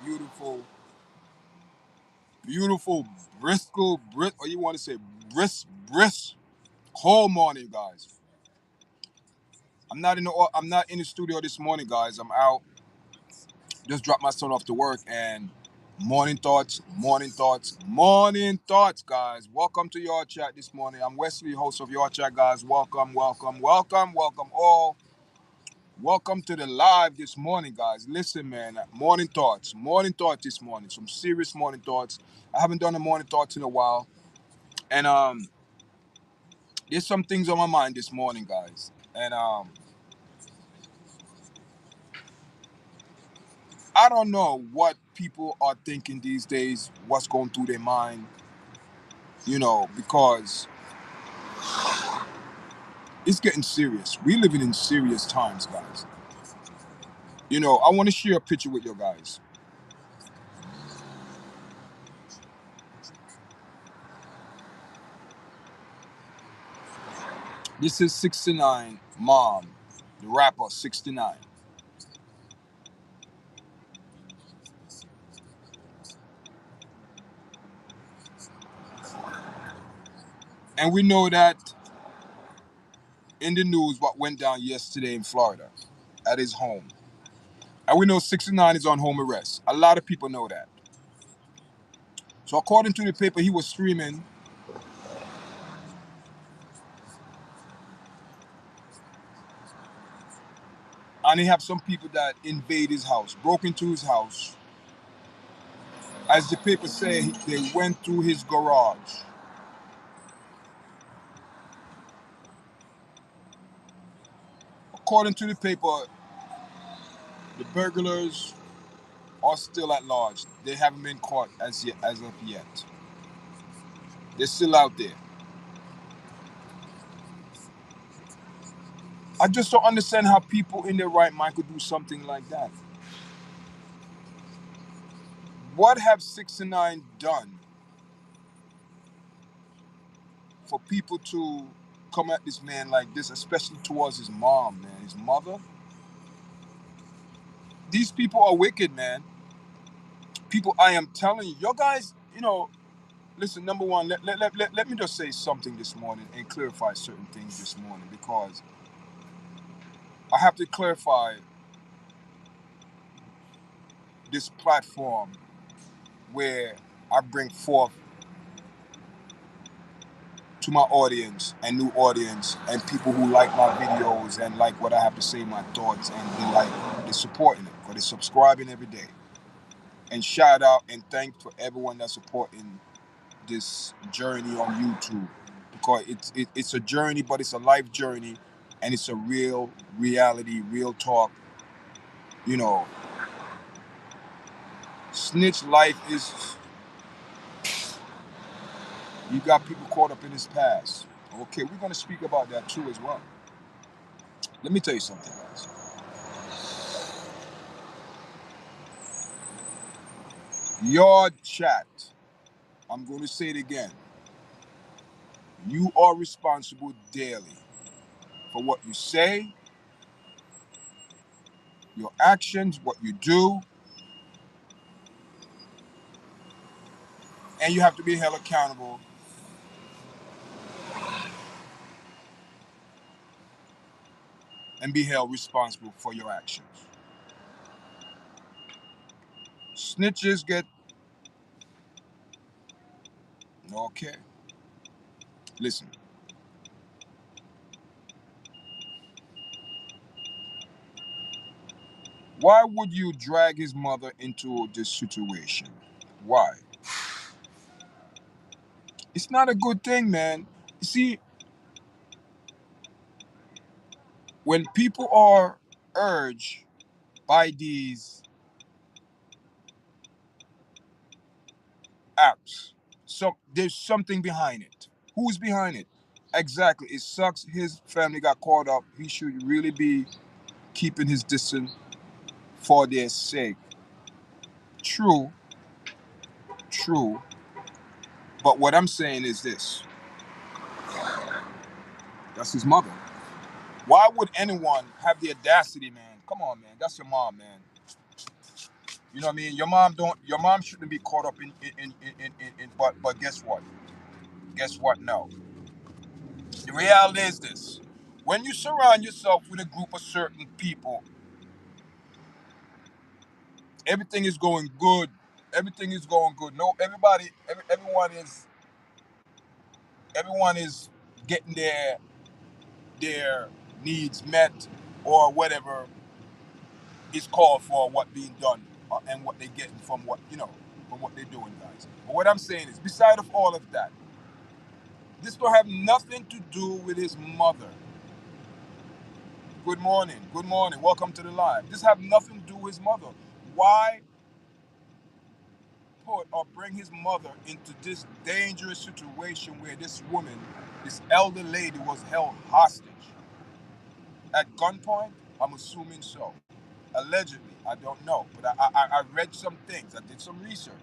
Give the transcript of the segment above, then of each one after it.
beautiful Bristol, or you want to say brisk, whole morning, guys. I'm not in the studio this morning, guys. I'm out. Just dropped my son off to work and morning thoughts, guys. Welcome to your chat this morning. I'm Wesley, host of your chat, guys. Welcome all. Welcome to the live this morning, guys. Listen, man, morning thoughts this morning. Some serious morning thoughts. I haven't done a morning thoughts in a while, and there's some things on my mind this morning, guys. And I don't know what people are thinking these days, what's going through their mind, because it's getting serious. We living in serious times, guys. I want to share a picture with you guys. This is 6ix9ine mom, the rapper 6ix9ine. And we know that in the news what went down yesterday in Florida at his home. And we know 6ix9ine is on home arrest. A lot of people know that. So according to the paper, he was streaming, and he have some people that invade his house, broke into his house. As the paper say, they went through his garage. According to the paper, the burglars are still at large. They haven't been caught as of yet. They're still out there. I just don't understand how people in their right mind could do something like that. What have 6ix9ine done for people to come at this man like this, especially towards his mom, man, his mother? These people are wicked, man. People, I am telling you, your guys, listen, number one, let me just say something this morning and clarify certain things this morning, because I have to clarify this platform where I bring forth to my audience and new audience and people who like my videos and like what I have to say, my thoughts, and they're supporting it, or they're subscribing every day. And shout out and thanks for everyone that's supporting this journey on YouTube, because it's a journey, but it's a life journey, and it's a real reality, real talk. You know, snitch life is. You got people caught up in his past. Okay, we're gonna speak about that too as well. Let me tell you something, guys. Your chat. I'm going to say it again. You are responsible daily for what you say, your actions, what you do, and you have to be held accountable and be held responsible for your actions. Snitches get okay. Listen, why would you drag his mother into this situation? Why? It's not a good thing, man. You see, when people are urged by these apps, so there's something behind it. Who's behind it? Exactly. It sucks his family got caught up. He should really be keeping his distance for their sake. True, true. But what I'm saying is this. That's his mother. Why would anyone have the audacity, man? Come on, man. That's your mom, man. You know what I mean? Your mom shouldn't be caught up in but guess what? Guess what? No. The reality is this. When you surround yourself with a group of certain people, everything is going good. Everything is going good. No, everyone is getting their needs met, or whatever is called for, what being done, and what they're getting from from what they're doing, guys. But what I'm saying is, beside of all of that, this don't have nothing to do with his mother. Good morning. Good morning. Welcome to the live. This have nothing to do with his mother. Why put or bring his mother into this dangerous situation where this woman, this elder lady, was held hostage at gunpoint? I'm assuming so. Allegedly, I don't know, but I read some things. I did some research.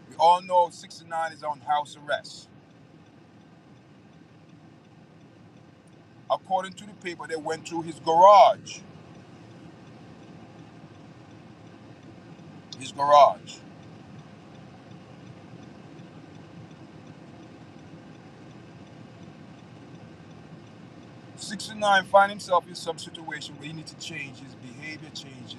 We all know 6ix9ine is on house arrest. According to the paper, they went through his garage. His garage. 6ix9ine find himself in some situation where he needs to change his behavior, change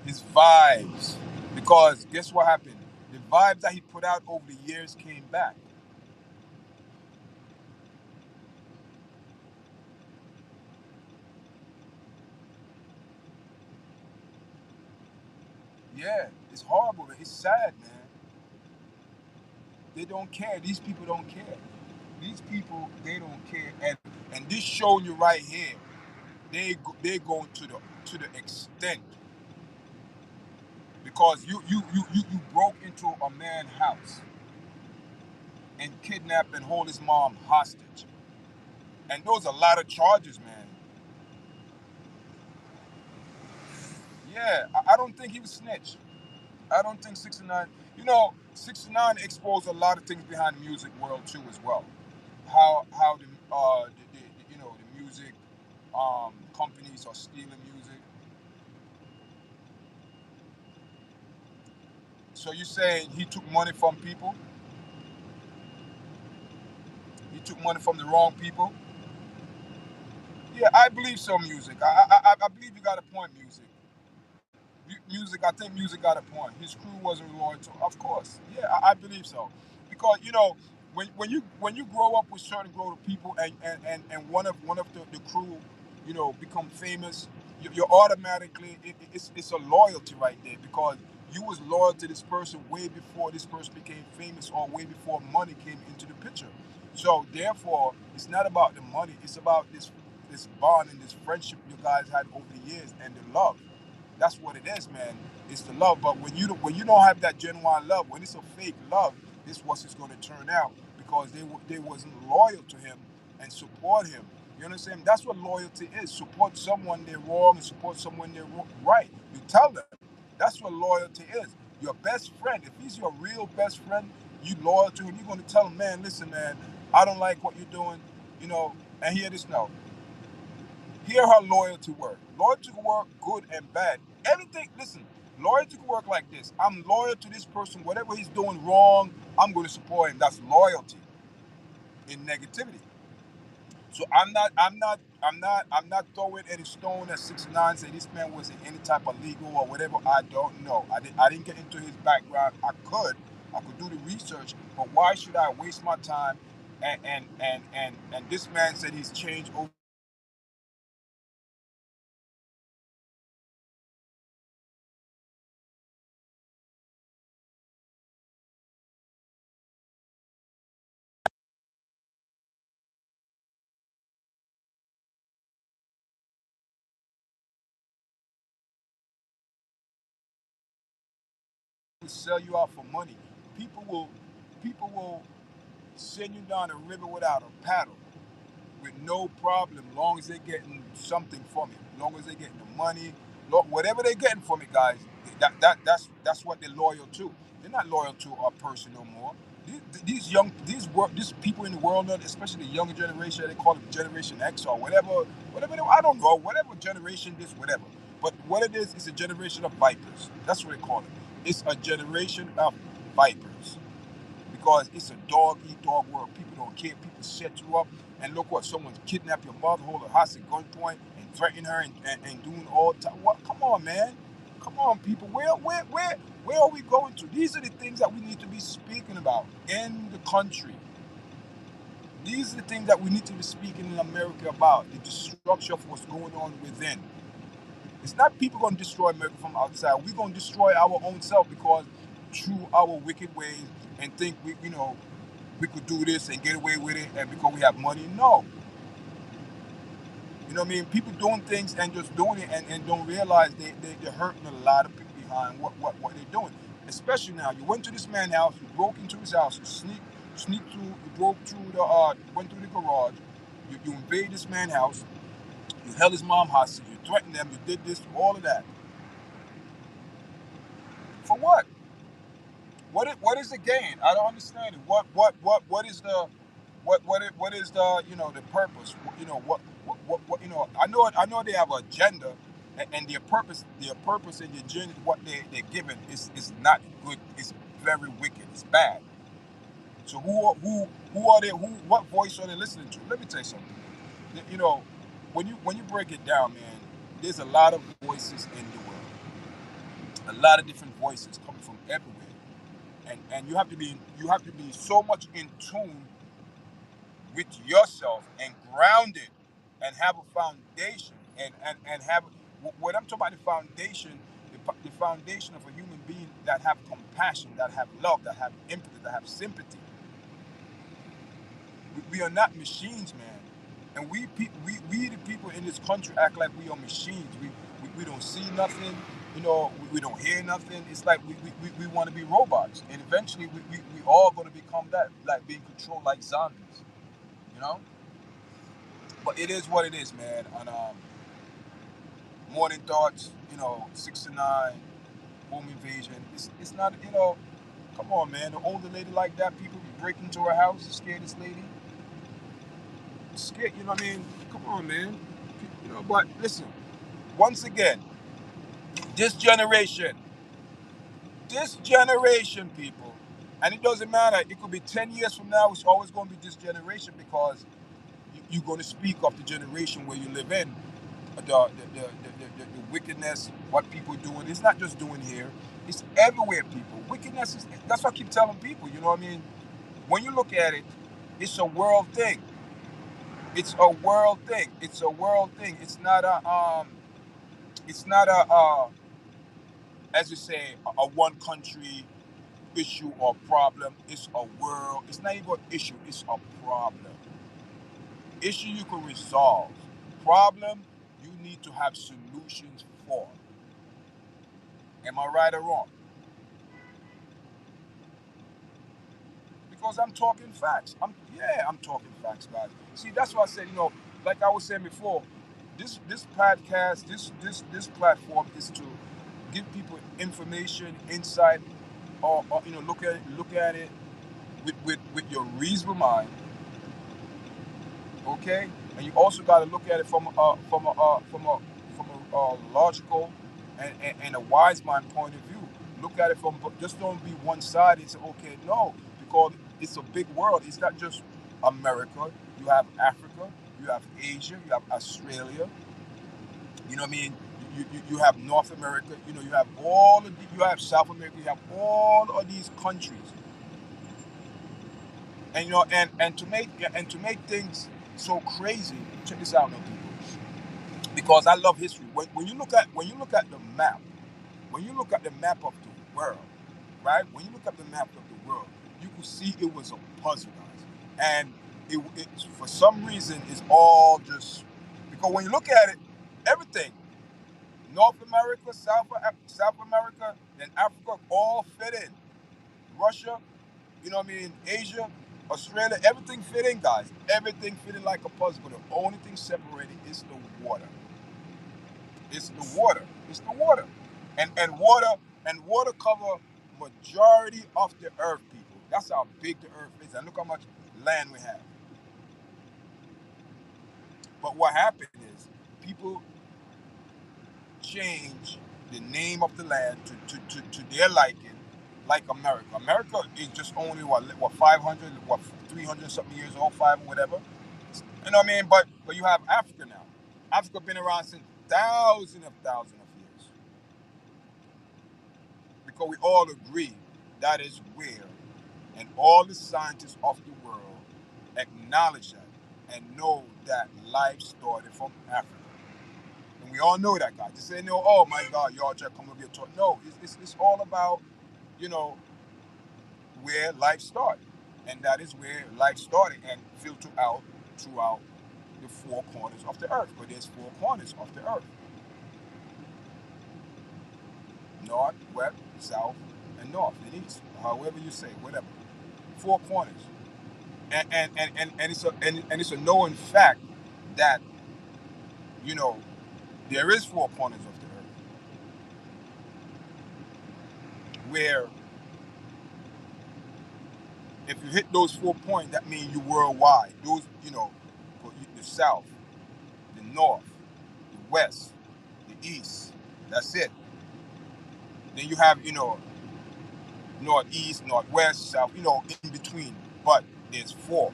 his vibes. Because guess what happened? The vibes that he put out over the years came back. Yeah, it's horrible, man. It's sad, man. They don't care. These people don't care. These people, they don't care. And this showing you right here, they going to the extent, because you broke into a man's house and kidnapped and hold his mom hostage. And those are a lot of charges, man. Yeah, I don't think he was snitch. I don't think 6ix9ine. 6ix9ine exposed a lot of things behind the music world too, as well. How the music companies are stealing music. So you saying he took money from people? He took money from the wrong people? Yeah, I believe so. Music. I believe you got a point. Music. Music. I think music got a point. His crew wasn't loyal to. Of course. Yeah, I believe so. Because when you grow up with certain group of people, and one of the crew, become famous, you're automatically, it's a loyalty right there, because you was loyal to this person way before this person became famous, or way before money came into the picture. So therefore, it's not about the money. It's about this bond and this friendship you guys had over the years, and the love. That's what it is, man. It's the love. But when you don't have that genuine love, when it's a fake love, this was it's going to turn out, because they wasn't loyal to him and support him. You understand? That's what loyalty is. Support someone they're wrong and support someone they're right. You tell them. That's what loyalty is. Your best friend, if he's your real best friend, you loyal to him. You're going to tell him, man, listen, man, I don't like what you're doing, and hear this now. Hear how loyalty work. Loyalty can work good and bad. Everything, listen, loyalty can work like this. I'm loyal to this person. Whatever he's doing wrong, I'm going to support him. That's loyalty in negativity. So I'm not throwing any stone at 6ix9ine, say this man was in any type of legal or whatever. I don't know. I didn't get into his background. I could do the research, but why should I waste my time? And this man said he's changed over. To sell you out for money. People will people will send you down the river without a paddle, with no problem, long as they're getting something from it, long as they're getting the money, whatever they're getting from it, guys. That's what they're loyal to. They're not loyal to a person no more. These people in the world, especially the younger generation, they call it Generation X or whatever, I don't know, whatever generation, this, whatever. But what it is a generation of vipers. That's what they call it. It's a generation of vipers because it's a dog eat dog world. People don't care. People set you up, and look what someone's kidnapped your mother, hold her hostage at gunpoint, and threaten her, and doing all time. What? Come on, man. Come on, people. Where are we going to? These are the things that we need to be speaking about in the country. These are the things that we need to be speaking in America about. The destruction of what's going on within. It's not people going to destroy America from outside. We're going to destroy our own self because through our wicked ways and think we could do this and get away with it and because we have money. No. You know what I mean? People doing things and just doing it and don't realize they're hurting a lot of people behind what they're doing. Especially now. You went to this man's house, you broke into his house, you sneaked through, you broke through went through the garage, you invaded this man's house, you held his mom hostage, you threatened them, you did this, all of that. For what? What is the gain? I don't understand it. What is the what is the the purpose? What I know they have an agenda, and their purpose and the agenda what they're given is not good. It's very wicked. It's bad. So who are they? What voice are they listening to? Let me tell you something. You know, when you break it down, man, there's a lot of voices in the world. A lot of different voices coming from everywhere. And you have to be so much in tune with yourself and grounded and have a foundation and have what I'm talking about the foundation the foundation of a human being that have compassion, that have love, that have empathy, that have sympathy. We are not machines, man. And we the people in this country act like we are machines. We don't see nothing, we don't hear nothing. It's like we want to be robots. And eventually we all going to become that, like being controlled like zombies, you know? But it is what it is, man. And morning thoughts, 6ix9ine, home invasion. It's not, come on, man. The older lady like that, people break into her house, scare this lady. Scared, you know what I mean? Come on, man. But listen, once again, this generation, people, and it doesn't matter. It could be 10 years from now. It's always going to be this generation because you're going to speak of the generation where you live in. The wickedness, what people are doing. It's not just doing here. It's everywhere, people. Wickedness is. That's what I keep telling people. You know what I mean? When you look at it, it's a world thing. It's a world thing. It's a world thing. It's not a It's not as you say, a one country issue or problem. It's a world. It's not even an issue. It's a problem. Issue you can resolve. Problem you need to have solutions for. Am I right or wrong? Because I'm talking facts. I'm talking facts, guys. See, that's why I said, like I was saying before, this podcast, this platform is to give people information, insight, or look at it with your reasonable mind, okay? And you also got to look at it from a logical and a wise mind point of view. Look at it from just don't be one sided and say okay, no, because it's a big world. It's not just America. You have Africa, you have Asia, you have Australia. You know what I mean? You have North America. You have you have South America. You have all of these countries. And and to make things so crazy, check this out, now, people. Because I love history. When you look at the map, when you look at the map of the world, right? When you look at the map of the world, you can see it was a puzzle, guys. And it for some reason it's all just because when you look at it, everything North America, South America, and Africa all fit in. Russia, Asia, Australia, everything fit in, guys. Everything fit in like a puzzle. But the only thing separating is the water. It's the water. It's the water. And water cover majority of the earth, people. That's how big the earth is. And look how much land we have. But what happened is people change the name of the land to their liking, like America. America is just only what 500, what 300 something years old, five or whatever. You know what I mean? But you have Africa now. Africa been around since thousands of years, because we all agree that is where, and all the scientists of the world acknowledge that and know that life started from Africa. And we all know that, guys. Just say, no, oh my God, y'all just come up here talk. No, it's all about, you know, where life started. And that is where life started and filtered out throughout the four corners of the earth. But there's four corners of the earth: north, west, south, and north and east. However you say, whatever. Four corners. And it's a known fact that, you know, there is four corners of the earth where if you hit those 4 points, that means you worldwide. Those, you know, the south, the north, the west, the east. That's it. Then you have, you know, northeast, northwest, south, you know, in between. But there's four.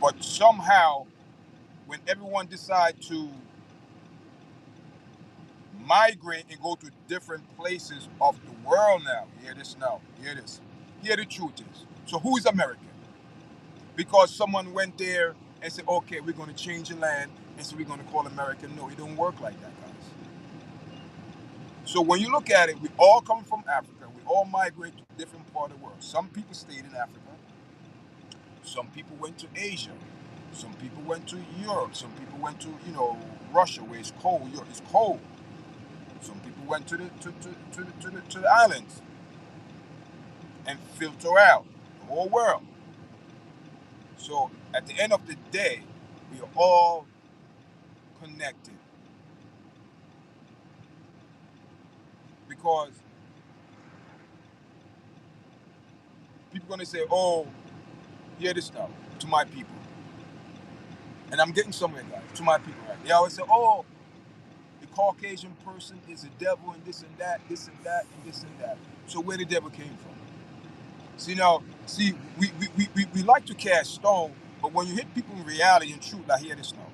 But somehow, when everyone decide to migrate and go to different places of the world now, hear this now, hear this. Here the truth is. So who is American? Because someone went there and said, okay, we're going to change the land, and so we're going to call American. No, it don't work like that, guys. So when you look at it, we all come from Africa. We all migrate to different part of the world. Some people stayed in Africa. Some people went to Asia. Some people went to Europe. Some people went to, you know, Russia, where it's cold. Europe is cold. Some people went to the islands and filter out the whole world. So at the end of the day, we are all connected, because people are gonna say, "Oh, hear this now," to my people, and I'm getting somewhere, guys. To my people, right? They always say, "Oh, the Caucasian person is a devil, and this and that, this and that, and this and that." So where the devil came from? See now, we like to cast stone, but when you hit people in reality and truth, like hear this now.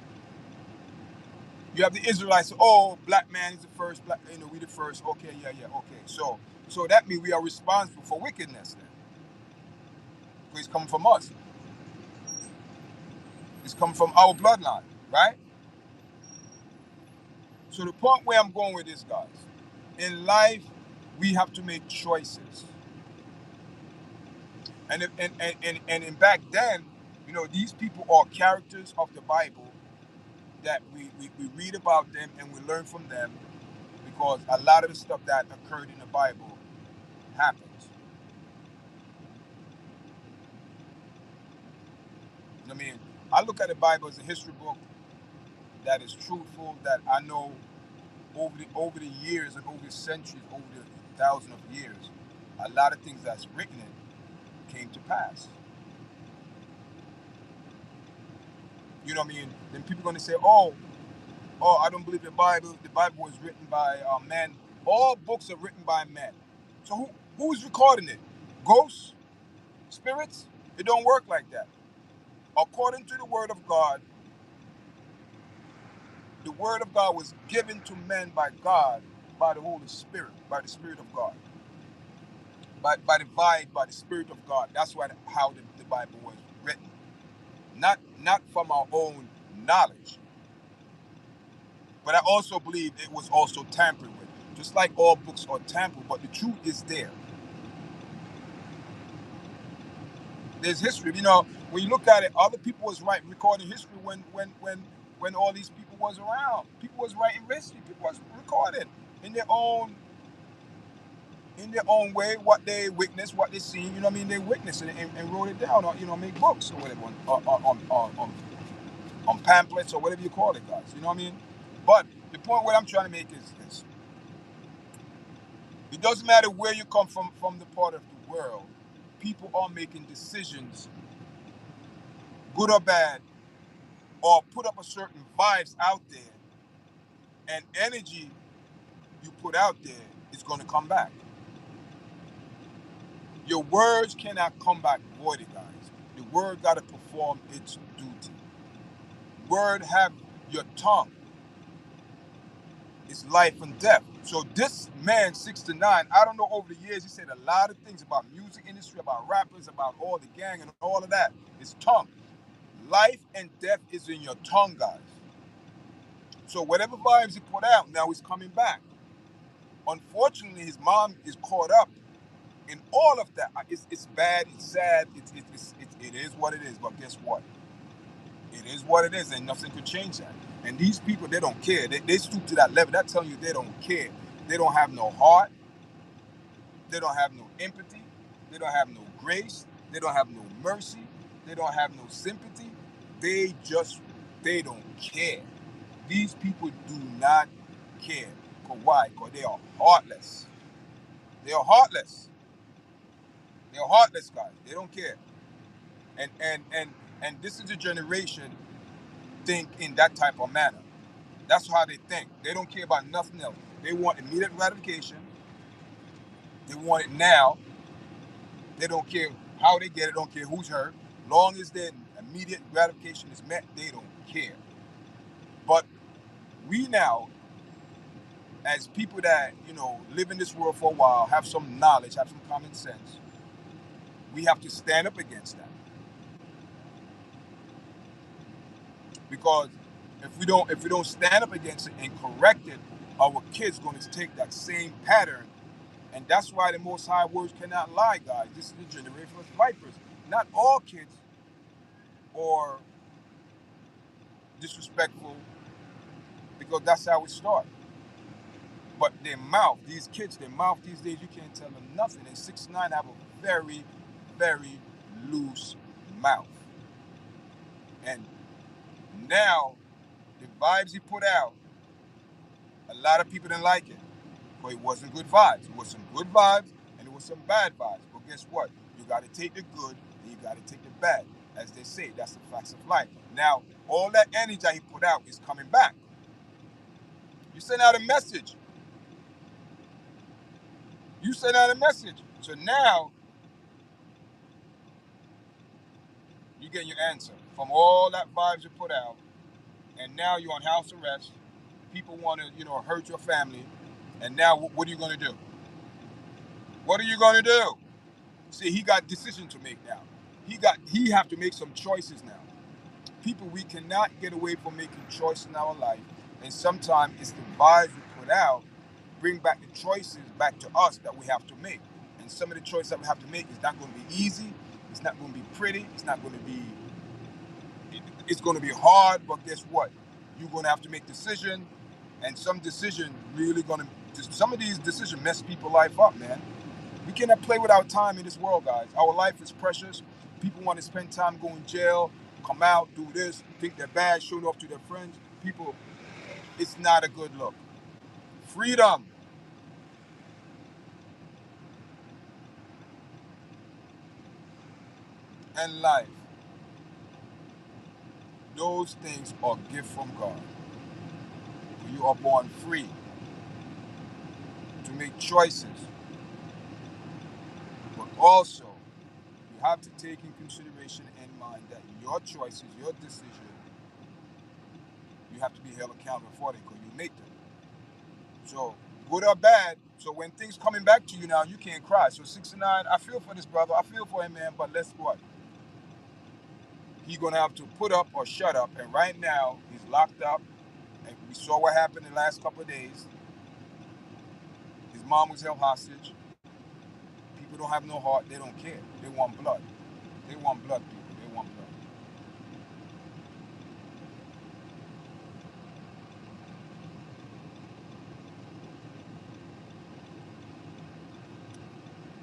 You have the Israelites say, "Oh, black man is the first, black, you know, we the first." Okay, yeah, okay. So that means we are responsible for wickedness then. Because it's coming from us. It's coming from our bloodline, right? So the point where I'm going with this, guys, in life, we have to make choices. And back then, you know, these people are characters of the Bible that we read about them and we learn from them, because a lot of the stuff that occurred in the Bible happens. I mean, I look at the Bible as a history book that is truthful, that I know over the years and over the centuries, over the thousands of years, a lot of things that's written in it came to pass. You know what I mean? Then people are going to say, oh, I don't believe the Bible. The Bible was written by men. All books are written by men. So who's recording it? Ghosts? Spirits? It don't work like that. According to the word of God was given to men by God, by the Holy Spirit, by the Spirit of God, by the vibe, by the Spirit of God. That's how the Bible was written. Not from our own knowledge, but I also believe it was also tampered with. Just like all books are tampered, but the truth is there. There's history. You know, when you look at it, other people was recording history when all these people was around. People was writing history. People was recording in their own way what they witnessed, what they seen. You know what I mean? They witnessed it and wrote it down, or you know, make books or whatever on pamphlets or whatever you call it, guys. You know what I mean? But the point what I'm trying to make is this: it doesn't matter where you come from the part of the world. People are making decisions good or bad, or put up a certain vibes out there, and energy you put out there is going to come back. Your words cannot come back voided, guys. The word got to perform its duty. Word have your tongue. It's life and death. So this man, 6ix9ine, I don't know, over the years, he said a lot of things about music industry, about rappers, about all the gang and all of that. His tongue. Life and death is in your tongue, guys. So whatever vibes he put out, now he's coming back. Unfortunately, his mom is caught up in all of that. It's bad, it's sad, it is what it is. But guess what? It is what it is, and nothing could change that. And these people, they don't care. They stoop to that level. That's telling you they don't care. They don't have no heart. They don't have no empathy. They don't have no grace. They don't have no mercy. They don't have no sympathy. They don't care. These people do not care. Why? Because they are heartless. They are heartless. They are heartless, guys. They don't care. And this is a generation think in that type of manner. That's how they think. They don't care about nothing else. They want immediate gratification. They want it now. They don't care how they get it. Don't care who's hurt. Long as their immediate gratification is met, they don't care. But we now, as people that, live in this world for a while, have some knowledge, have some common sense, we have to stand up against that. Because if we don't stand up against it and correct it, our kids going to take that same pattern. And that's why the Most High words cannot lie, guys. This is the generation of vipers. Not all kids are disrespectful, because that's how it started. But their mouth, these kids, their mouth these days, you can't tell them nothing. And 6ix9ine have a very, very loose mouth. And now, the vibes he put out, a lot of people didn't like it. But it wasn't good vibes. It was some good vibes and it was some bad vibes. But guess what? You got to take the good and you got to take the bad. As they say, that's the facts of life. Now, all that energy that he put out is coming back. You send out a message. You send out a message. So now, you get your answer from all that vibes you put out. And now you're on house arrest. People want to, hurt your family. And now, what are you going to do? What are you going to do? See, he got decision to make now. He have to make some choices now. People, we cannot get away from making choices in our life. And sometimes it's the vibes we put out bring back the choices back to us that we have to make. And some of the choices that we have to make is not going to be easy. It's not going to be pretty. It's not going to be. It's going to be hard. But guess what? You're going to have to make decisions, and some decision really going to. Some of these decisions mess people's life up, man. We cannot play with our time in this world, guys. Our life is precious. People want to spend time going to jail, come out, do this, think they're bad, showing off to their friends. People, it's not a good look. Freedom. And life. Those things are a gift from God. You are born free to make choices. But also, you have to take in consideration and mind that your choices, your decisions, you have to be held accountable for them because you make them. So, good or bad, so when things coming back to you now, you can't cry. So 6ix9ine, I feel for this brother. I feel for him, man, but let's what? He's going to have to put up or shut up. And right now, he's locked up. And we saw what happened in the last couple of days. His mom was held hostage. People don't have no heart. They don't care. They want blood. They want blood, people. They want blood.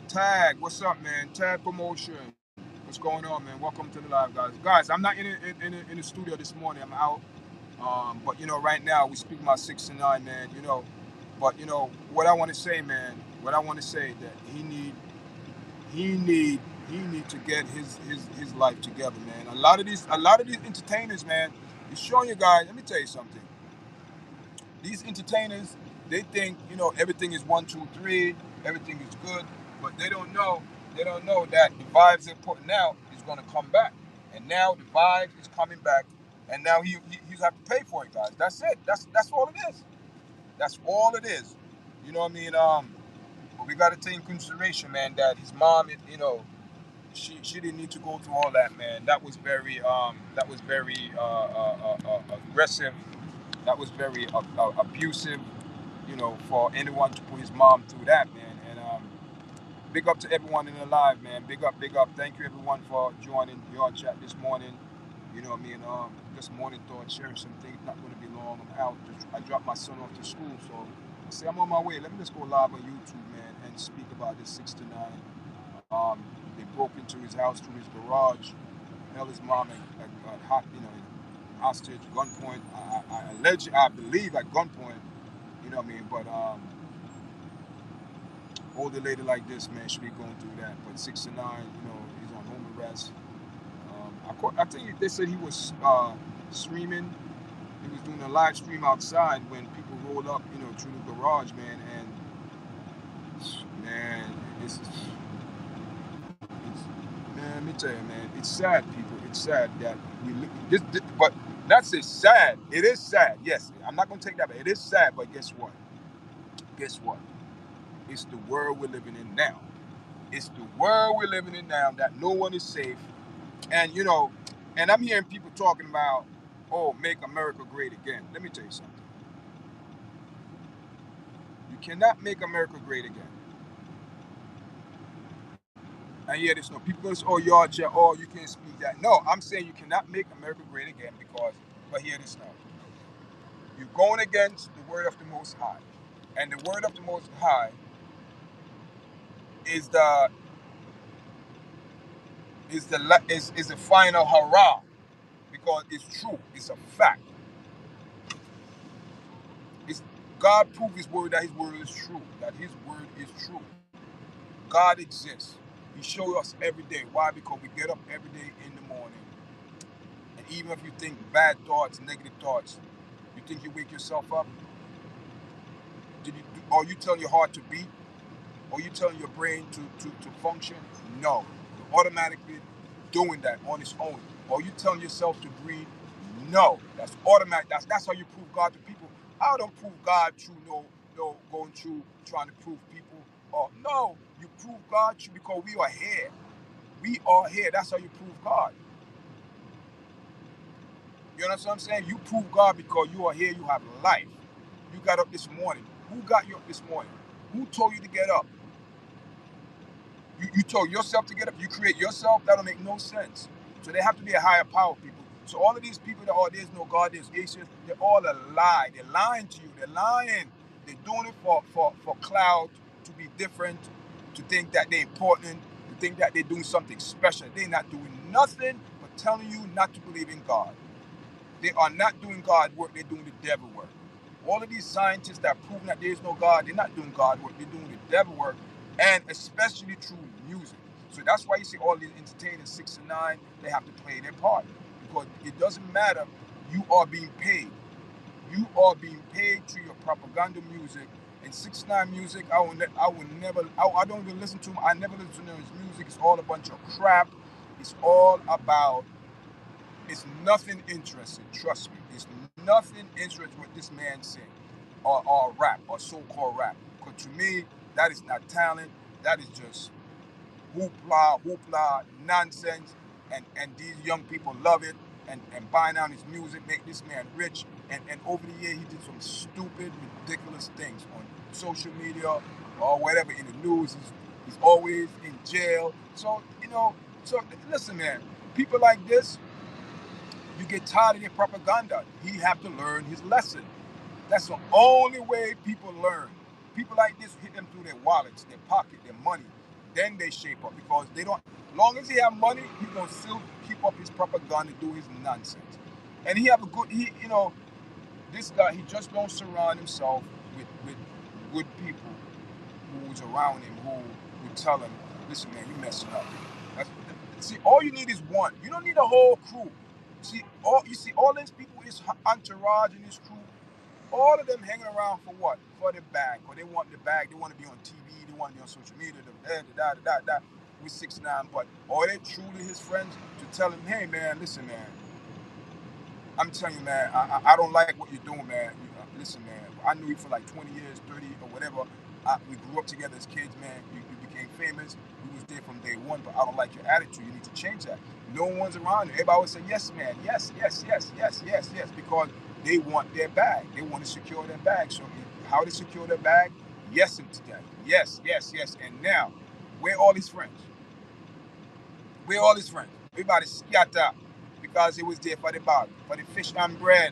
Tag, what's up, man? Tag Promotion. What's going on, man? Welcome to the live, guys. Guys, I'm not in the studio this morning. I'm out. But right now we speak about 6ix9ine, man. But what I want to say, man. What I want to say that he need he need to get his life together, man. A lot of these entertainers, man, it's showing you guys. Let me tell you something. These entertainers, they think, everything is 1, 2, 3, everything is good, but they don't know that the vibes they're putting out is gonna come back, and now the vibes is coming back, and now he's have to pay for it, guys. That's it. That's all it is. That's all it is. You know what I mean? But we got to take in consideration, man, that his mom, she didn't need to go through all that, man. That was very aggressive. That was very abusive, for anyone to put his mom through that, man. And big up to everyone in the live, man. Big up, big up. Thank you, everyone, for joining your chat this morning. You know what I mean? This morning thought sharing some things. Not going to be long. I'm out. I dropped my son off to school, so I say I'm on my way. Let me just go live on YouTube, man, and speak about this 6ix9ine. They broke into his house through his garage, held his mom hostage, gunpoint. I believe at gunpoint. You know what I mean? But older lady like this, man, should be going through that. But 6ix9ine, he's on home arrest. I think they said he was streaming. He was doing a live stream outside when people rolled up, through the garage, man. And man, man, let me tell you, man, it's sad, people. It's sad that but that's it. Sad. It is sad. Yes, I'm not gonna take that back. It is sad, but guess what? Guess what? It's the world we're living in now. It's the world we're living in now that no one is safe. And and I'm hearing people talking about, oh, make America great again. Let me tell you something. You cannot make America great again. And hear this, no, people going to say, oh, YARDCHAT, oh, you can't speak that. No, I'm saying you cannot make America great again but hear this now. You're going against the word of the Most High. And the word of the Most High is the final hurrah, because it's true. It's a fact. It's God proved his word, that his word is true. That his word is true. God exists. He shows us every day. Why? Because we get up every day in the morning. And even if you think bad thoughts, negative thoughts, you think you wake yourself up? Are you telling your heart to beat? Are you telling your brain to function? No. You're automatically doing that on its own. Are you telling yourself to breathe? No. That's automatic. That's how you prove God to people. I don't prove God through no going through trying to prove people. Oh no, you prove God through because we are here. We are here. That's how you prove God. You understand what I'm saying? You prove God because you are here. You have life. You got up this morning. Who got you up this morning? Who told you to get up? You told yourself to get up. You create yourself. That'll make no sense. So there have to be a higher power, people. So all of these people that, oh, there's no God, there's atheists, they're all a lie. They're lying to you. They're lying. They're doing it for clout, to be different, to think that they're important, to think that they're doing something special. They're not doing nothing but telling you not to believe in God. They are not doing God work. They're doing the devil work. All of these scientists that prove that there is no God, they're not doing God work. They're doing the devil work, and especially through music. So that's why you see all these entertainers, 6ix9ine, they have to play their part, because it doesn't matter. You are being paid. You are being paid through your propaganda music. And 6ix9ine music, I don't even listen to him. I never listen to his music. It's all a bunch of crap. It's all about. It's nothing interesting. Trust me. It's nothing interesting what this man sing or rap or so-called rap. Because to me, that is not talent. That is just hoopla, nonsense. And these young people love it and buying out his music, make this man rich. And over the year, he did some stupid, ridiculous things on social media or whatever, in the news. He's always in jail. So, listen, man, people like this, you get tired of their propaganda. He have to learn his lesson. That's the only way people learn. People like this hit them through their wallets, their pocket, their money. Then they shape up, because they don't. Long as he have money, he gonna still keep up his propaganda, do his nonsense. And he have a good. This guy, he just don't surround himself with good people who's around him, who tell him, listen, man, you messing up. That's, see, all you need is one. You don't need a whole crew. All these people, his entourage and his crew, all of them hanging around for what? For the bag. Or they want the bag. They want to be on TV. They want to be on social media. With 6ix9ine. But are they truly his friends to tell him, hey man, listen man, I'm telling you, man, I don't like what you're doing, man. Listen, man, I knew you for like 20 years, 30 or whatever. We grew up together as kids, man. You became famous. We was there from day one, but I don't like your attitude. You need to change that. No one's around you. Everybody would say, yes, man, yes, yes, yes, yes, yes, yes, because they want their bag. They want to secure their bag. So how they secure their bag? Yes, and today. Yes, yes, yes. And now, where all his friends? Where all his friends? Everybody scattered because he was there for the bag, for the fish and bread.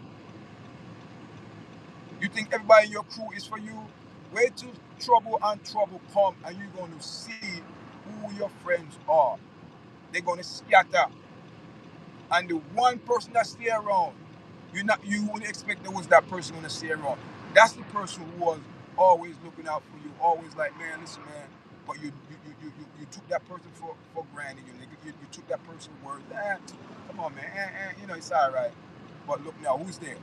You think everybody in your crew is for you? Wait till trouble and trouble come and you're going to see who your friends are. They're going to scatter. And the one person that stay around, you wouldn't expect there was that person going to stay around. That's the person who was always looking out for you, always like, man, listen, man. But you took that person for granted. You took that person's word. Come on, man. It's all right. But look now, who's there?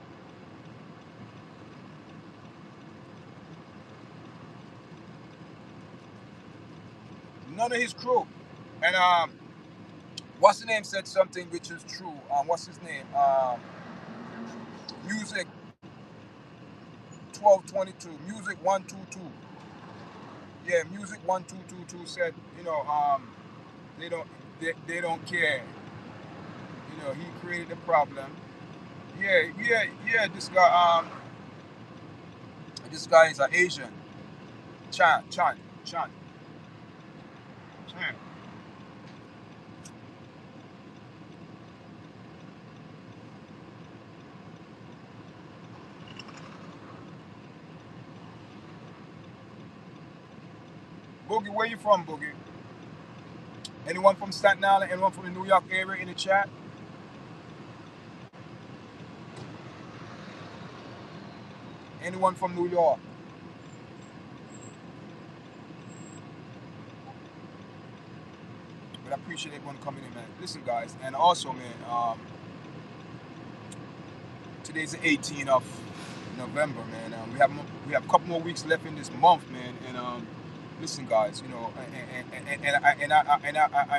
None of his crew. And what's the name said something which is true. What's his name? Music 1222. Music 122. Yeah, Music 1222 said, they don't they don't care. He created the problem. Yeah, yeah, yeah. This guy is an Asian. Chan. Boogie, where you from, Boogie? Anyone from Staten Island? Anyone from the New York area in the chat? Anyone from New York? But I appreciate everyone coming in, man. Listen, guys, and also, man, today's the 18th of November, man. We have a couple more weeks left in this month, man. And listen, guys, I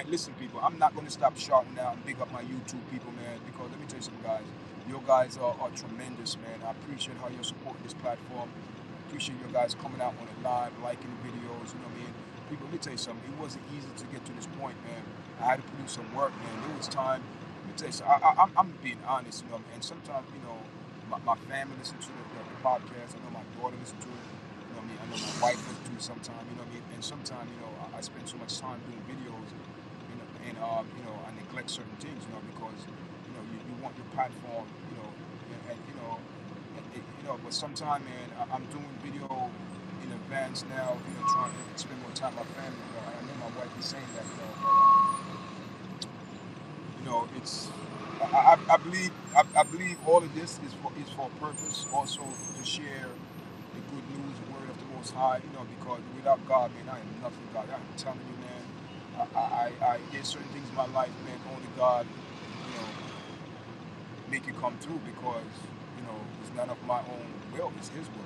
listen, people. I'm not going to stop shouting out and big up my YouTube people, man. Because let me tell you something, guys. You guys are tremendous, man. I appreciate how you're supporting this platform. I appreciate you guys coming out on it live, liking the videos. You know what I mean? People, let me tell you something. It wasn't easy to get to this point, man. I had to put in some work, man. There was time. Let me tell you something. I'm being honest, and sometimes, my family listen to the podcast. I know my daughter listen to it. You know what I mean? I know my wife listen to it sometimes. You know what I mean? And sometimes, I spend so much time doing videos, and I neglect certain things, because you want your platform, but sometimes, man, I'm doing video in advance now, trying to spend more time with my family. I know my wife is saying that, it's I believe all of this is for a purpose, also to share the good news, the word of the Most High, because without God, man, I am nothing, God. I'm telling you, man, there's certain things in my life, man, only God, make it come through, because, it's none of my own will, it's His will.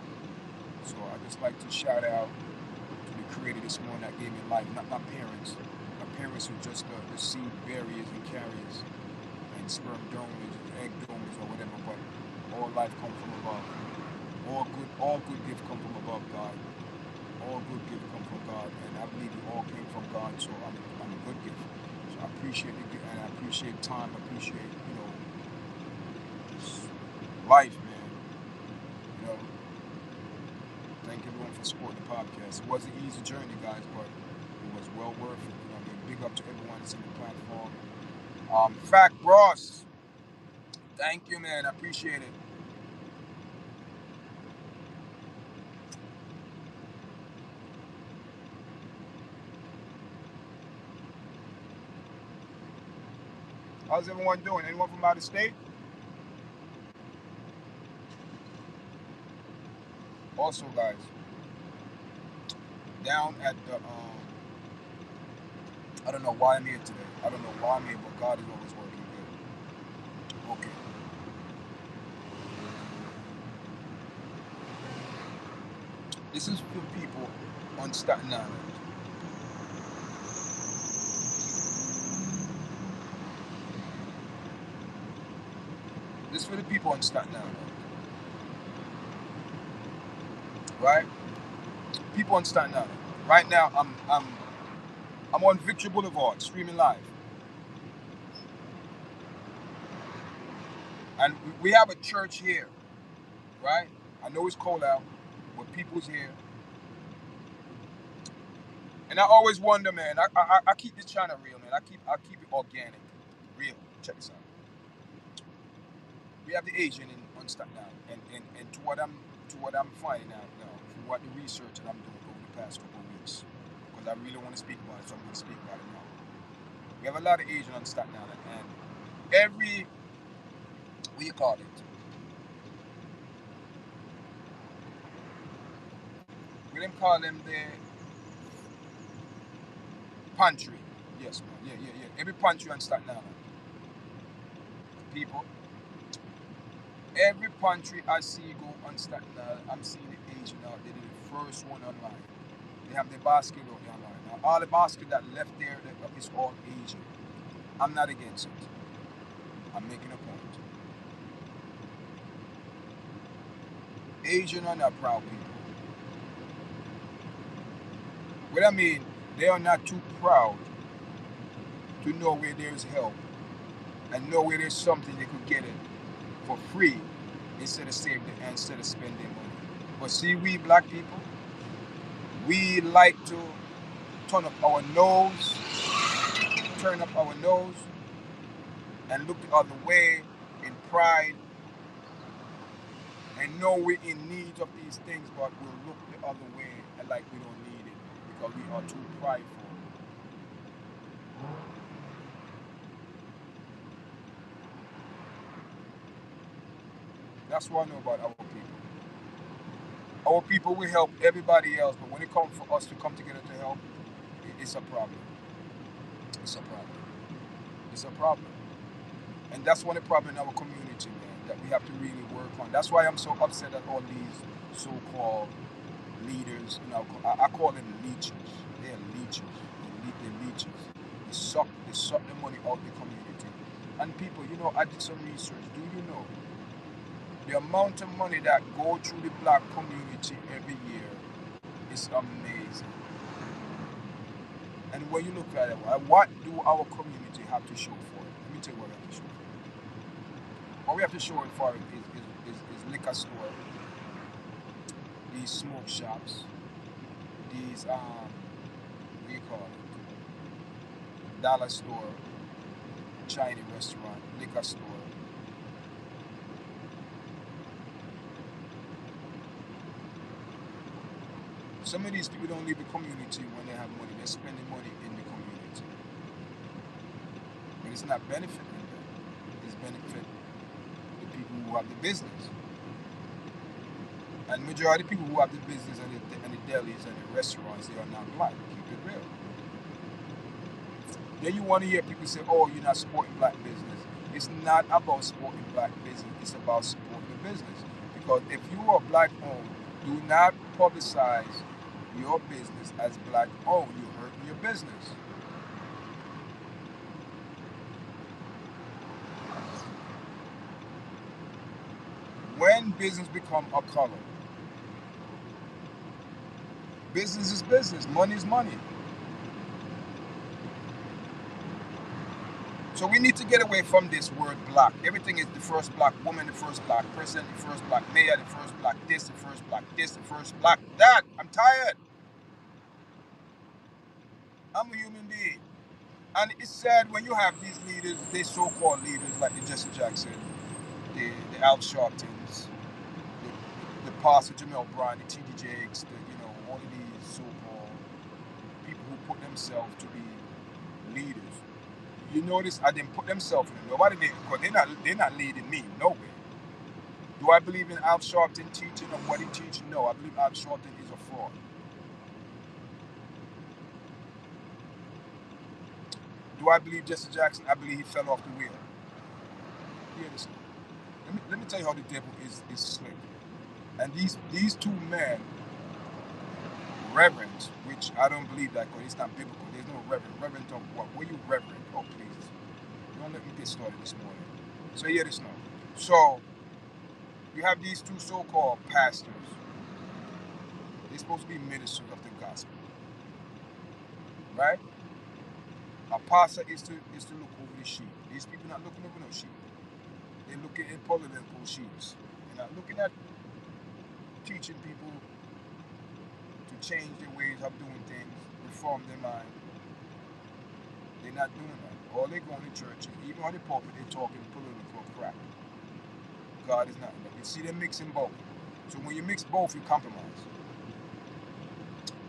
So I just like to shout out to the Creator this morning that gave me life, not my parents. My parents are just the seed bearers and carriers, and sperm donors, egg donors, or whatever. But all life comes from above. All good gifts come from above, God. All good gifts come from God, and I believe it all came from God. So I'm a good gift. So I appreciate it, and I appreciate time. I appreciate life, man. You know, thank everyone for supporting the podcast. It was an easy journey, guys, but it was well worth it. Big up to everyone that's in the platform. Fact Ross, thank you, man. I appreciate it. How's everyone doing? Anyone from out of state? Also, guys, down at the I don't know why I'm here today. I don't know why I'm here, but God is always working good. Okay. This is for people on Staten Island. This is for the people on Staten Island. Right? People on Staten Island. Right now, I'm on Victory Boulevard, streaming live. And we have a church here, right? I know it's cold out, but people's here. And I always wonder, man. I keep this channel real, man. I keep it organic, real. Check this out. We have the Asian on Staten Island, and to what I'm finding out now, from what the research that I'm doing over the past couple of weeks, because I really want to speak about it, so I'm going to speak about it now. We have a lot of Asian on Staten Island, and every, what do you call it? We them call them the pantry. Yes, man. Yeah. Every pantry on Staten Island. People, every pantry I see go on Staten Island, I'm seeing the Asian out there. They're the first one online. They have the basket out there online. Now, all the basket that left there, is all Asian. I'm not against it. I'm making a point. Asian are not proud people. What I mean, they are not too proud to know where there's help and know where there's something they could get it for free instead of spending money. But see, we black people, we like to turn up our nose, and look the other way in pride and know we're in need of these things, but we'll look the other way and like we don't need it because we are too prideful. That's what I know about our people. Our people will help everybody else, but when it comes for us to come together to help, it's a problem. It's a problem. It's a problem. And that's one of the problems in our community, man, that we have to really work on. That's why I'm so upset at all these so-called leaders. I call them leeches. They're leeches. They're leeches. They suck the money out of the community. And people, I did some research. Do you know the amount of money that go through the black community every year is amazing. And when you look at it, what do our community have to show for it? Let me tell you what we have to show for it. What we have to show it for it is liquor store, these smoke shops, these what do you call it? Dollar store, Chinese restaurant, liquor store. Some of these people don't leave the community when they have money. They're spending money in the community. But it's not benefiting them. It's benefit the people who have the business. And majority of people who have the business and the delis and the restaurants, they are not black. Keep it real. Then you want to hear people say, oh, you're not supporting black business. It's not about supporting black business. It's about supporting the business. Because if you are black owned, do not publicize your business as black owned. You're hurting your business. When business become a color, business is business, money is money. So we need to get away from this word black. Everything is the first black woman, the first black president, the first black mayor, the first black this, the first black this, the first black that. I'm tired. I'm a human being. And it's sad when you have these leaders, they so-called leaders like the Jesse Jackson, the Al Sharptons, the Pastor Jamel Bryan, the T.D. Jakes, all of these so-called people who put themselves to be leaders. You notice I didn't put themselves in it. Nobody did, because they're not leading me nowhere. Do I believe in Al Sharpton teaching or what he teaches? No, I believe Al Sharpton is a fraud. Do I believe Jesse Jackson? I believe he fell off the wheel. Hear this. Let me tell you how the devil is slick. And these two men, reverends, which I don't believe that because it's not biblical. There's no reverend. Reverend of what? Were you reverend? Oh, please. Don't let me get started this morning. So hear this now. So you have these two so-called pastors. They're supposed to be ministers of the gospel, right? A pastor is to look over the sheep. These people not looking over no sheep. They're looking at political sheep. They're not looking at teaching people to change their ways of doing things, reform their mind. They're not doing that. All they're going to church, and even on the pulpit, they're talking political crap. God is not in that. You see them mixing both. So when you mix both, you compromise.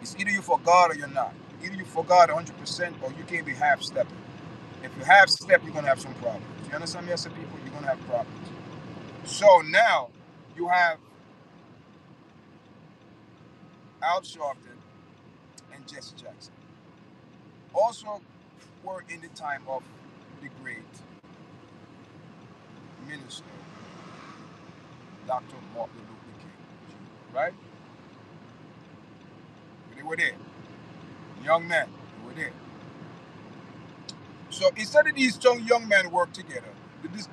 It's either you for God or you're not. Either you for God 100% or you can't be half-stepping. If you half-step, you're going to have some problems. You understand me? I said, people, you're going to have problems. So now you have Al Sharpton and Jesse Jackson. Also were in the time of the great minister, Dr. Martin Luther King, right? They were there. Young men, they were there. So instead of these young men work together,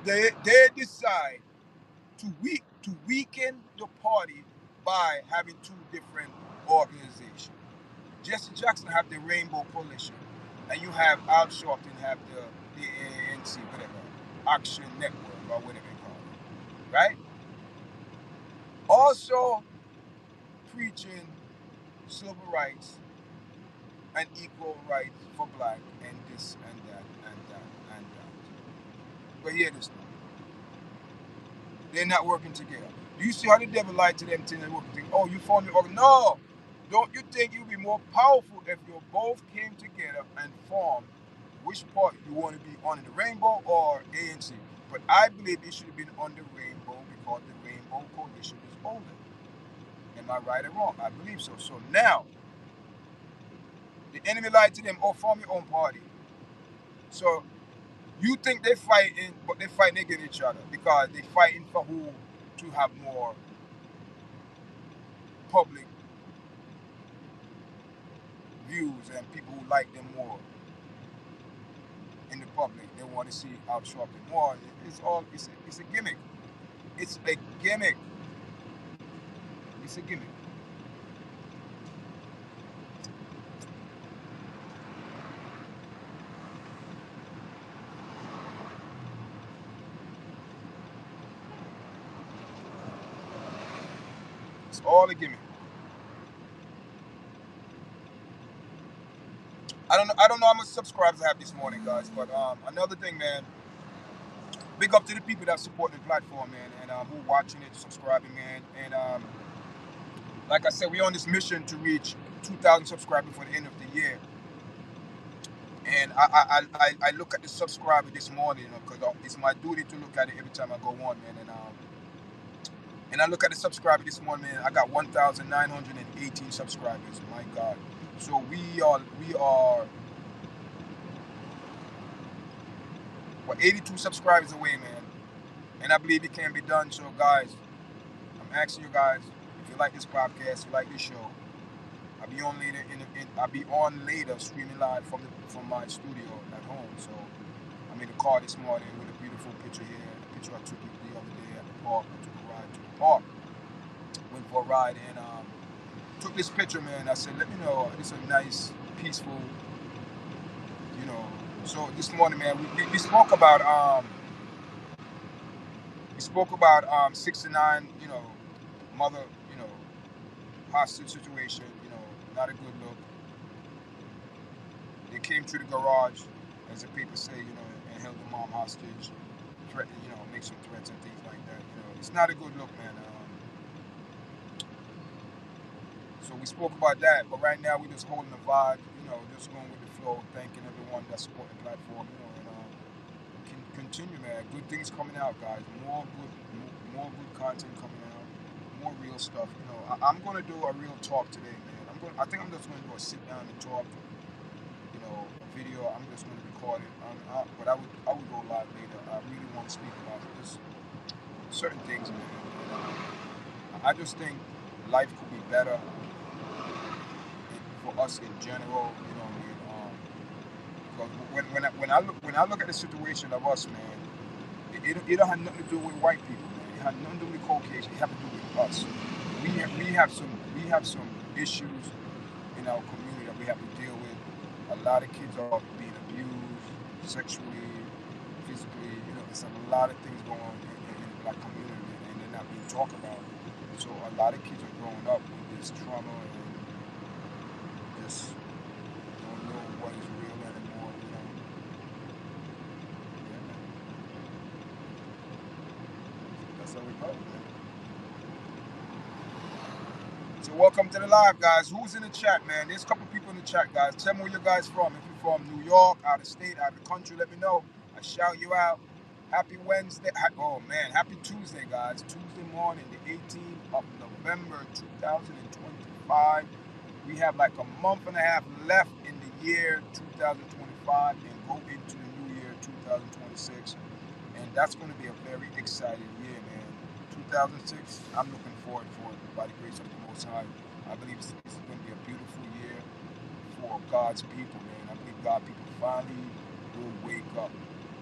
they decide to weaken the party by having two different organizations. Jesse Jackson have the Rainbow Coalition, and you have Al Sharpton have the ANC, whatever, Action Network or whatever they call it, right? Also preaching civil rights and equal rights for black and this and that and that and that. But hear this now. They're not working together. Do you see how the devil lied to them they're working together? Oh, you formed the organ. No! Don't you think you'd be more powerful if you both came together and formed which part you want to be on, the Rainbow or ANC? But I believe it should have been on the Rainbow because the Rainbow Coalition is older. Am I right or wrong? I believe so. So now, the enemy lied to them, oh, form your own party. So you think they're fighting, but they're fighting against each other because they're fighting for who to have more public views and people who like them more in the public. They want to see Al Sharpton more. It's a gimmick. It's a gimmick. It's a gimmick. It's all a gimmick. I don't know how much subscribers I have this morning, guys. But another thing, man. Big up to the people that support the platform, man, and who watching it, subscribing, man. And like I said, we're on this mission to reach 2,000 subscribers before the end of the year. And I look at the subscriber this morning, you know, because it's my duty to look at it every time I go on, man. And I look at the subscriber this morning, man. I got 1,918 subscribers. My God. So we are what, 82 subscribers away, man. And I believe it can be done. So guys, I'm asking you guys, if you like this podcast, you like this show, I'll be on later streaming live from my studio at home. So I'm in the car this morning with a beautiful picture here. The picture I took the other day at the park. I took a ride to the park. Went for a ride and took this picture, man. I said, let me know. This is a nice, peaceful, you know. So this morning, man, we spoke about 6ix9ine, you know, mother, you know, hostage situation, you know, not a good look. They came to the garage, as the papers say, you know, and held the mom hostage, threatened, you know, make some threats and things like that. You know, it's not a good look, man. So we spoke about that, but right now we're just holding the vibe, you know, just going with the flow, thanking everyone that's supporting the platform, you know, and can continue, man. Good things coming out, guys. More good content coming out, more real stuff. You know, I'm gonna do a real talk today, man. I think I'm just gonna go sit down and talk. You know, a video. I'm just gonna record recording, but I would go live later. I really want to speak about just certain things, man. And, I just think life could be better for us in general. You know what I mean? Because when I look at the situation of us, man, it don't have nothing to do with white people, man. It had nothing to do with Caucasian. It have to do with us. We have some issues in our community that we have to deal with. A lot of kids are being abused sexually, physically. You know, there's a lot of things going on in the black community, and they're not being talked about. So a lot of kids are growing up with this trauma and just don't know what is real anymore. You know. Yeah, man. That's how we go, man. So welcome to the live, guys. Who's in the chat, man? There's a couple people in the chat, guys. Tell me where you guys from. If you're from New York, out of state, out of the country, let me know. I shout you out. Happy Wednesday. Oh, man. Happy Tuesday, guys. Tuesday morning, the 18th of November, 2025. We have like a month and a half left in the year 2025 and go into the new year 2026. And that's going to be a very exciting year, man. 2006, I'm looking forward for it by the grace of the Most High. I believe it's going to be a beautiful year for God's people, man. I believe God people finally will wake up.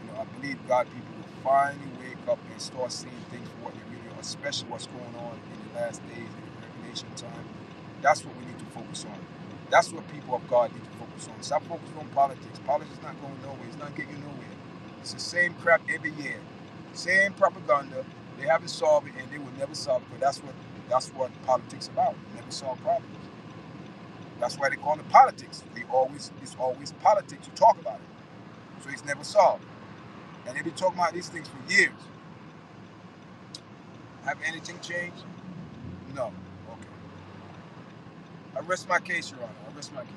You know, I believe God people will finally wake up and start seeing things for what they really are, especially what's going on in the last days in the Revelation time. That's what we need to focus on. That's what people of God need to focus on. Stop focusing on politics. Politics is not going nowhere. It's not getting you nowhere. It's the same crap every year. Same propaganda. They haven't solved it, and they will never solve it. Because that's what politics about. Never solve problems. That's why they call it politics. It's always politics. You talk about it, so it's never solved. And they've been talking about these things for years. Have anything changed? No. Okay. I rest my case, Your Honor. I rest my case.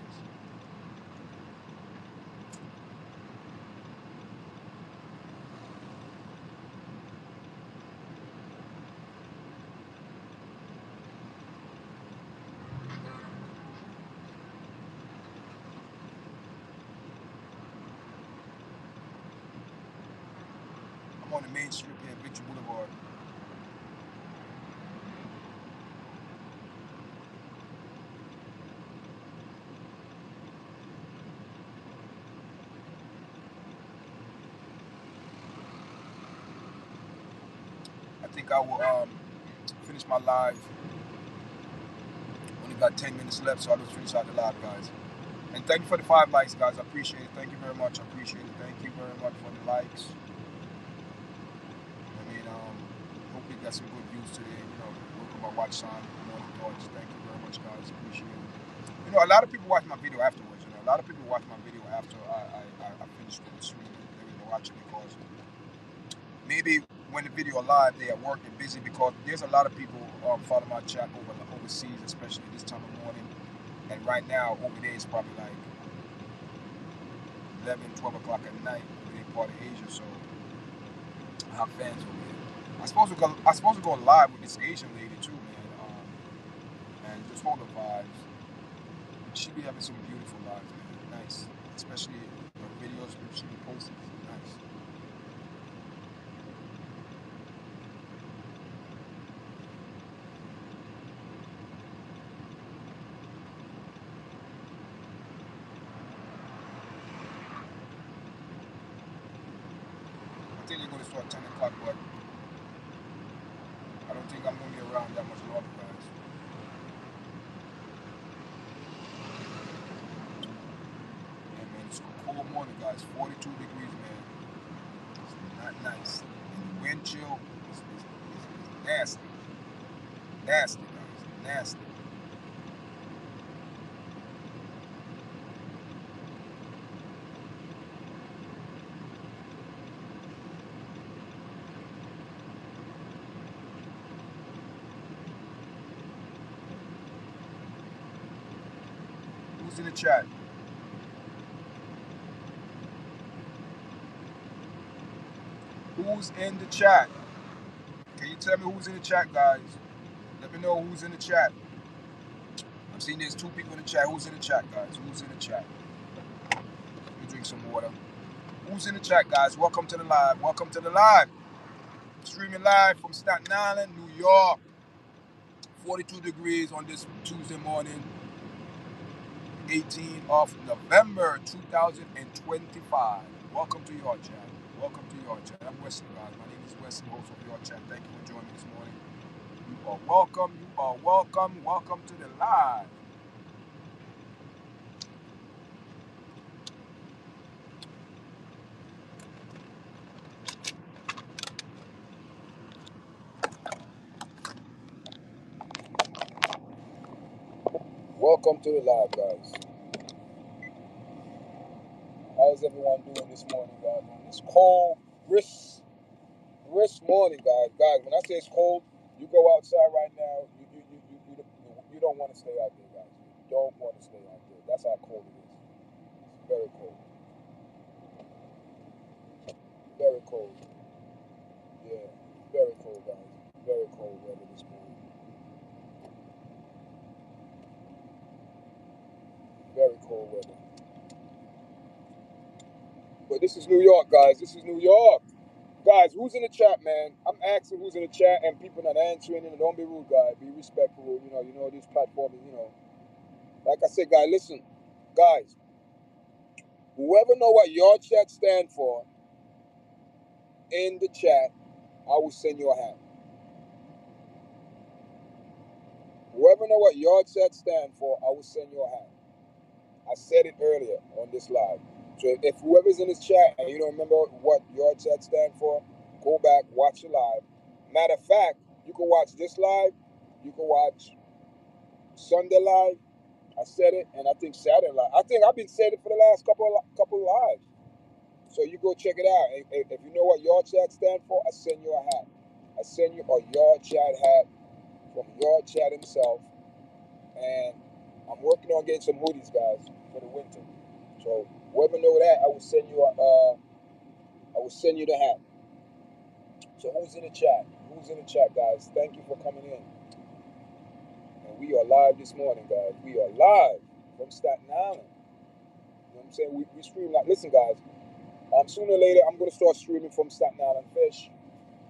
I'm on the main strip here, Victory Boulevard. I think I will finish my live. Only got 10 minutes left, so I'll just finish out the live, guys. And thank you for the 5 likes, guys. I appreciate it. Thank you very much. I appreciate it. Thank you very much for the likes. I mean, hope you got some good views today. You know, welcome my watch time, morning thoughts. Thank you very much, guys. Appreciate it. You know, a lot of people watch my video afterwards. You know, a lot of people watch my video after I finish with the stream. They're watching because maybe when the video live, they are working busy because there's a lot of people follow my chat overseas, especially this time of morning. And right now, over there, it's probably like 11, 12 o'clock at night over there, part of Asia. So I have fans over there. I'm supposed to go live with this Asian lady too, man. And just hold the vibes. She be having some beautiful lives, man. Nice, especially her videos she be posting. Nice. I think they're going to start 10 o'clock, but I don't think I'm going to be around that much longer, guys. Yeah, man, it's a cold morning, guys. 42 degrees, man. It's not nice. And the wind chill is nasty. Nasty, guys. Nasty. Who's in the chat? Who's in the chat? Can you tell me who's in the chat, guys? Let me know who's in the chat. I'm seeing there's 2 people in the chat. Who's in the chat, guys? Who's in the chat? Let me drink some water. Who's in the chat, guys? Welcome to the live. Welcome to the live. Streaming live from Staten Island, New York. 42 degrees on this Tuesday morning, 18th of November, 2025. Welcome to YARDCHAT. Welcome to YARDCHAT. I'm Wesley, guys. My name is Wesley, host of YARDCHAT. Thank you for joining me this morning. You are welcome. You are welcome. Welcome to the live. Welcome to the live, guys. How's everyone doing this morning, guys? On this cold, brisk morning, guys. Guys, when I say it's cold, you go outside right now. You don't want to stay out there, guys. You don't want to stay out there. That's how cold it is. It's very cold. Very cold. Yeah, very cold, guys. Very cold weather this morning. Very cold weather. But this is New York, guys. This is New York. Guys, who's in the chat, man? I'm asking who's in the chat, and people not answering. And don't be rude, guys. Be respectful. You know this platform is, like I said, guys. Listen, guys. Whoever know what YARDCHAT stand for in the chat, I will send you a hat. Whoever know what YARDCHAT stand for, I will send you a hat. I said it earlier on this live. So if whoever's in this chat and you don't remember what YARDCHAT stand for, go back, watch the live. Matter of fact, you can watch this live, you can watch Sunday live. I said it, and I think Saturday live. I think I've been saying it for the last couple of lives. So you go check it out. If you know what YARDCHAT stand for, I send you a hat. I send you a YARDCHAT hat from YARDCHAT himself, and I'm working on getting some hoodies, guys, for the winter. So whoever know that, I will send you the hat. So who's in the chat? Who's in the chat, guys? Thank you for coming in. And we are live this morning, guys. We are live from Staten Island. You know what I'm saying? We stream like, listen, guys. Sooner or later, I'm gonna start streaming from Staten Island Fish.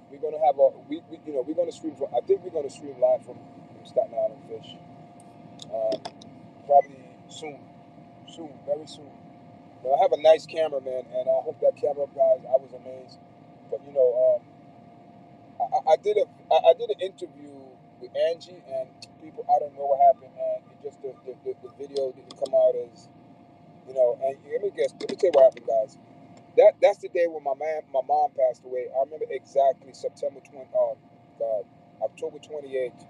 We're gonna have we're gonna stream from. I think we're gonna stream live from Staten Island Fish. Probably soon, very soon. I have a nice camera, man, and I hook that camera up, guys. I was amazed, but I did an interview with Angie, and people, I don't know what happened, and it just the video didn't come out as, and let me tell you what happened, guys. That's the day when my mom passed away. I remember exactly October 28th.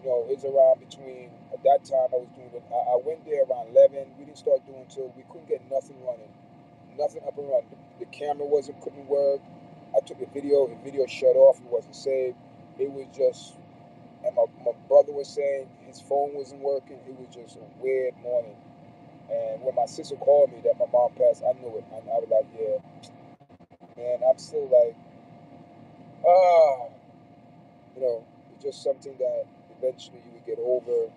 It's around between, at that time I was doing it. I went there around 11. We didn't start doing until we couldn't get nothing running, nothing up and running. The camera couldn't work. I took a video shut off. It wasn't saved. It was just, and my brother was saying his phone wasn't working. It was just a weird morning. And when my sister called me that my mom passed, I knew it. I was like, yeah, man, I'm still like, it's just something that eventually you would get over,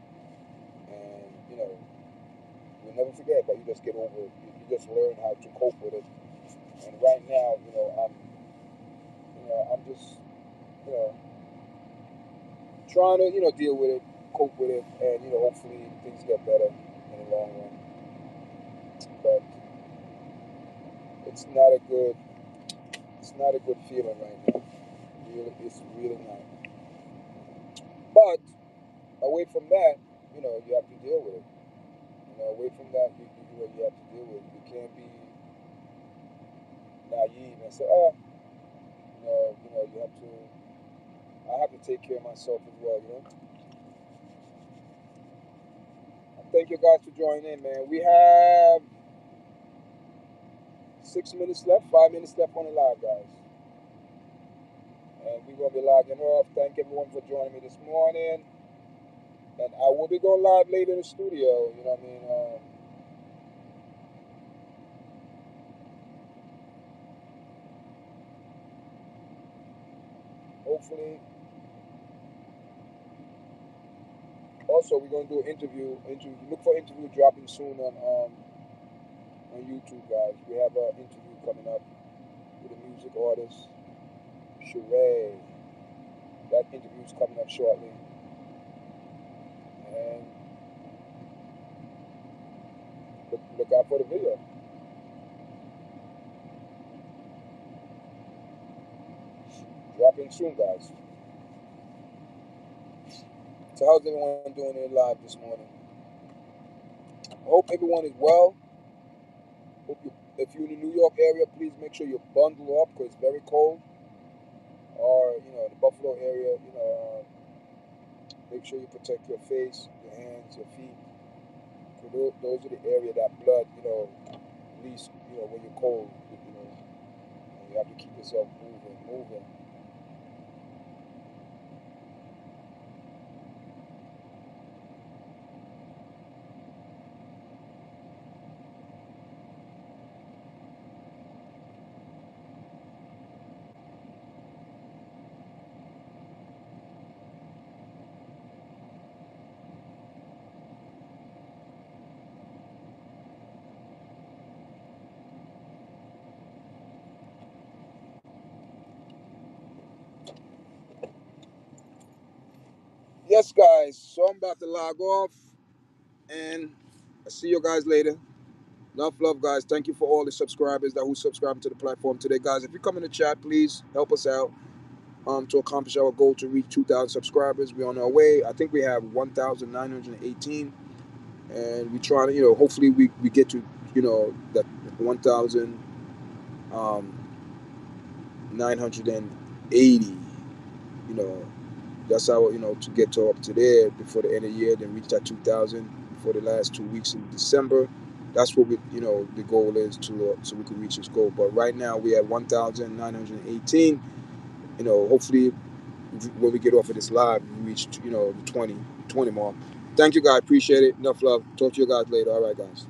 and you'll never forget, but you just get over it. You just learn how to cope with it. And right now, I'm just, trying to, deal with it, cope with it, and hopefully things get better in the long run. But it's not a good feeling right now. It's really not. But away from that, you have to deal with it. Away from that, you have to deal with it. You can't be naive and say, oh, you have to. I have to take care of myself as well. Thank you guys for joining in, man. We have 6 minutes left, 5 minutes left on the live, guys. And we're gonna be logging off. Thank everyone for joining me this morning. And I will be going live later in the studio. You know what I mean? Hopefully. Also, we're gonna do an interview. Look for interview dropping soon on on YouTube, guys. We have an interview coming up with a music artist, Sheree. That interview is coming up shortly. And look out for the video. Dropping soon, guys. So how's everyone doing in live this morning? I hope everyone is well. Hope you, if you're in the New York area, please make sure you bundle up because it's very cold. Or the Buffalo area, make sure you protect your face, your hands, your feet. Those are the area that blood, at least when you're cold, you have to keep yourself moving. Yes, guys. So I'm about to log off, and I'll see you guys later. Enough love, guys. Thank you for all the subscribers who subscribe to the platform today, guys. If you come in the chat, please help us out to accomplish our goal to reach 2,000 subscribers. We're on our way. I think we have 1,918, and we try to, hopefully we get to, that 1,980. You know, that's how to get to up to there before the end of the year, then reach that 2,000 for the last 2 weeks in December. That's what the goal is to so we can reach this goal. But right now we have 1,918. Hopefully when we get off of this live, we reach the 20 mark. Thank you, guys. Appreciate it. Enough love. Talk to you guys later. All right, guys.